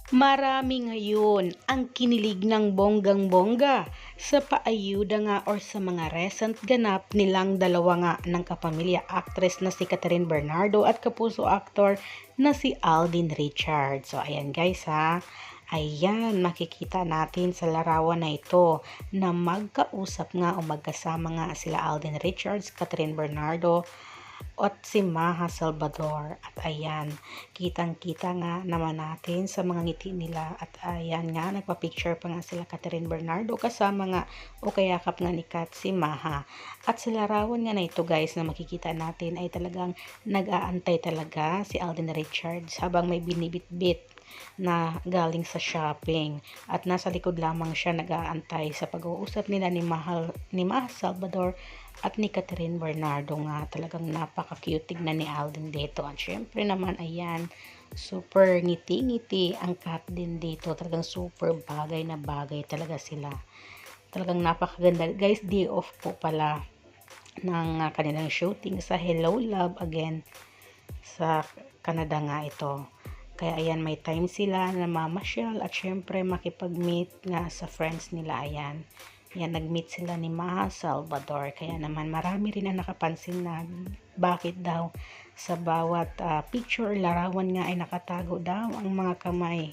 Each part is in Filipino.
Marami ngayon ang kinilig ng bonggang-bongga sa paayuda nga or sa mga recent ganap nilang dalawa nga ng kapamilya actress na si Catherine Bernardo at kapuso actor na si Alden Richards. So ayan guys ha, ayan makikita natin sa larawan na ito na magkausap nga o magkasama nga sila Alden Richards, Catherine Bernardo at si Maha Salvador. At ayan, kitang-kita nga naman natin sa mga ngiti nila. At ayan nga, nagpa-picture pa nga sila Catherine Bernardo kasama nga o kayakap nga ni Kat si Maha. At sa larawan nga na ito guys na makikita natin ay talagang nag-aantay talaga si Alden Richards habang may binibit-bit na galing sa shopping at nasa likod lamang siya nag-aantay sa pag-uusap nila ni Maha Salvador at ni Catherine Bernardo. Nga talagang napaka-cute tignan ni Alden dito. At syempre naman ayan, super ngiti-ngiti ang Kat din dito. Talagang super bagay na bagay talaga sila. Talagang napakaganda guys. Day off po pala ng kanilang shooting sa Hello Love Again sa Canada nga ito. Kaya ayan, may time sila na mamasyal at syempre makipag-meet nga sa friends nila. Ayan, yan, nag-meet sila ni Maha Salvador. Kaya naman marami rin ang nakapansin na bakit daw sa bawat picture or larawan nga ay nakatago daw ang mga kamay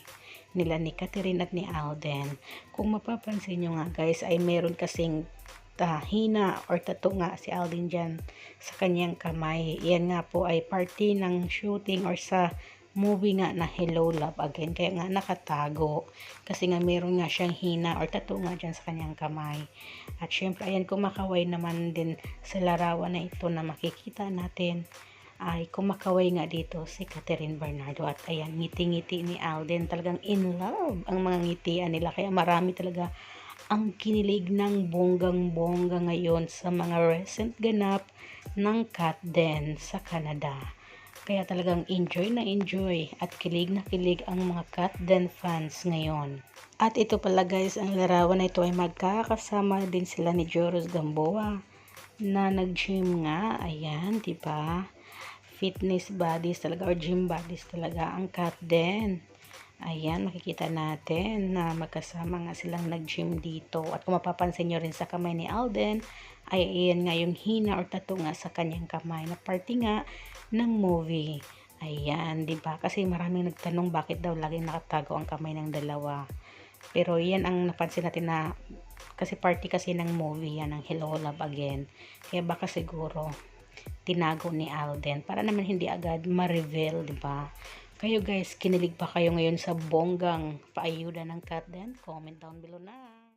nila ni Catherine at ni Alden. Kung mapapansin nyo nga guys ay meron kasing hina or tattoo nga si Alden dyan sa kanyang kamay. Yan nga po ay party ng shooting or sa movie nga na Hello Love Again. Kaya nga nakatago kasi nga meron nga siyang hina or tattoo nga dyan sa kanyang kamay. At syempre ayan, kumakaway naman din sa larawan na ito na makikita natin ay kumakaway nga dito si Catherine Bernardo. At ayan, ngiti-ngiti ni Alden, talagang in love ang mga ngitian nila. Kaya marami talaga ang kinilig ng bonggang-bongga ngayon sa mga recent ganap ng Kat Den sa Canada. Kaya talagang enjoy na enjoy at kilig na kilig ang mga Kat Den fans ngayon. At ito pala guys, ang larawan na ito ay magkakasama din sila ni Joros Gamboa na nag-gym nga. Ayan, diba? Fitness bodies talaga or gym bodies talaga ang Kat Den. Ayan, makikita natin na magkasama nga silang nag-gym dito. At kung mapapansin nyo rin sa kamay ni Alden, ay ayan nga yung hina or tattoo nga sa kanyang kamay na party nga ng movie. Ayan, diba? Kasi maraming nagtanong bakit daw laging nakatago ang kamay ng dalawa. Pero yan ang napansin natin na kasi party kasi ng movie yan, ng Hello Love Again. Kaya baka siguro tinago ni Alden para naman hindi agad ma-reveal, diba? Kayo guys, kinilig pa kayo ngayon sa bonggang paayuda ng Kat Den? Comment down below na.